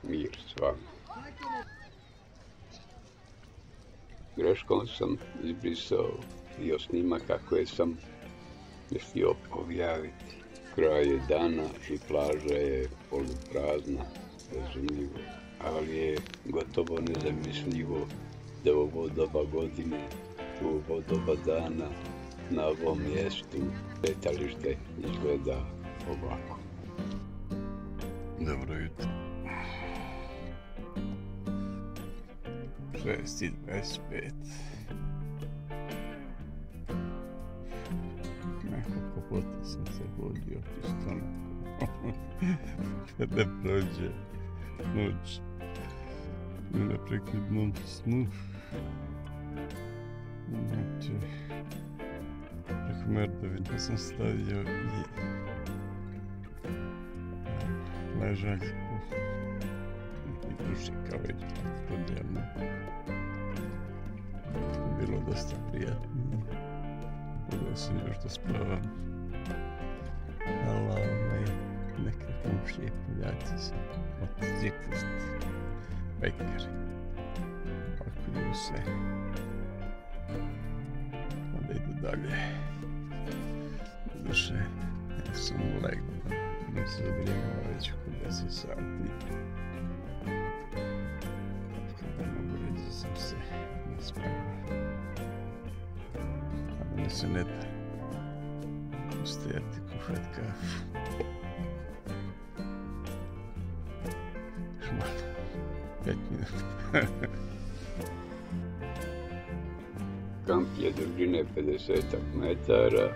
mir s vama. Greškom sam izbrisao dio snimaka koje sam mislio objaviti. Kraj je dana i plaža je poluprazna, razumljivo, ali je gotovo nezamislivo da u ovo doba godine, u ovo doba dana, na ovom mjestu letalište izgleda ovako. Dobro jutro. 6:25. Nekako puta sam se budio u stomaku. Kada prođe noć u neprekidnom snu. Znači, preko merdovina sam stavio i ležaljku i dušika već podjemno. Bilo dosta prijatno. Mogao sam još da spavam. Ali neke komšije poljaci su motociklisti, bekari. Pakuju se. Onda idu dalje. Doduše, ja sam legao. Idem se zadrijemala već oko 10 sati. Kada mogu reći da sam se naspavao. A meni se ne da ustajati kuhat kafu. Još malo. 5 minuta. Kamp je dužine 50 metara,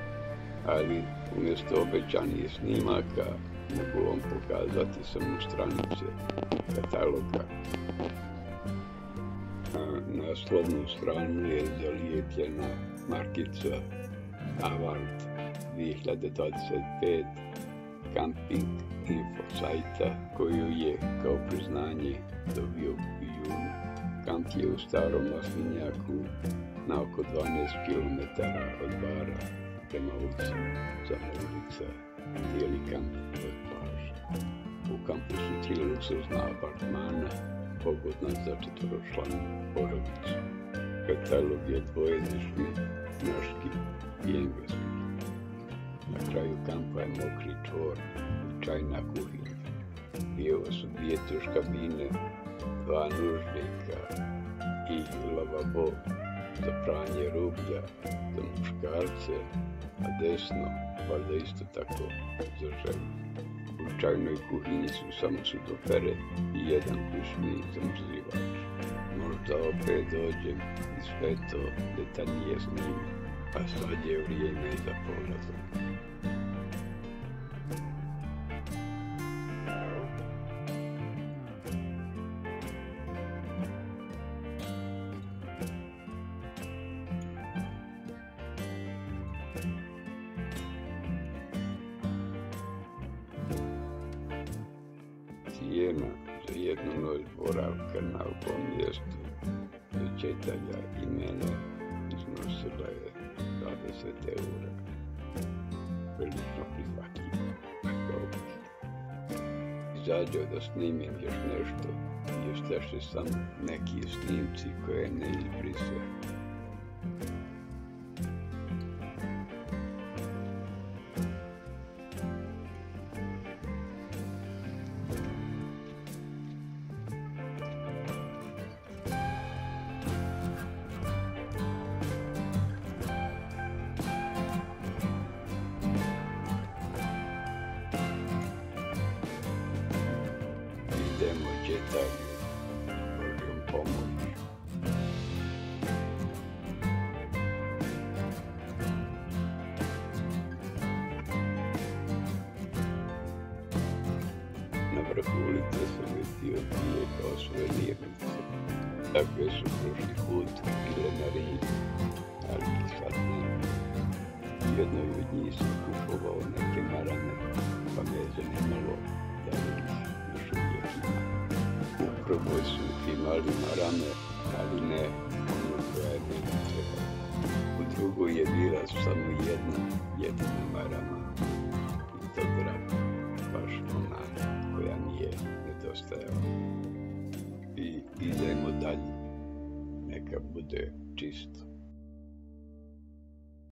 ali umjesto obećanih snimaka mogu vam pokazati samo stranice kataloga. Na naslovnu stranu je zalijepljena markica Avart 2025 Camping info sajta, koju je kao priznanje dobio u junu. Kamp je u Starom Maslinjaku na oko 12 km od Bara prema ulici. Zadnja ulica dijeli kamp od plaže. U kampu su 3 luksuzna apartmana, pogodna za 4-članu porodicu. Katalog je dvojezični, norski i engleski. Na kraju kampa je mokri čvor i čajna kuhinja. Evo su 2 tuš kabine, 2 nužnika i lavabo za pranje rublja za muškarce, a desno, valjda isto tako, za ženu. U čajnoj kuhinji su samo sudopere i 1 kućni zamrzivač. Možda opet dođem i sve to detaljnije snimim, a sad je vrijeme za polazak. Cijena za 1 noć boravka na ovom mjestu dočetalja i mene iznosila je 20 eura. Prilično prihvatljivo. Izađo da snimim još nešto i ostaše samo neki snimci koje ne izbrisao. Idemo četanju, Božjom pomoć. Na vrhu ulice sam vidio 2 kao suvenirnice. Takve su prošli put bile na Rimu, ali sad ne. U jednoj od njih sam kupovao neke marame, pa me je zanimalo da li ih još uvijek ima. U prvoj su imali marame, ali ne ono koja je meni trebala. U drugoj je bila samo jedina marama i to draga, baš ona koja mi je nedostajala. neka bude čisto.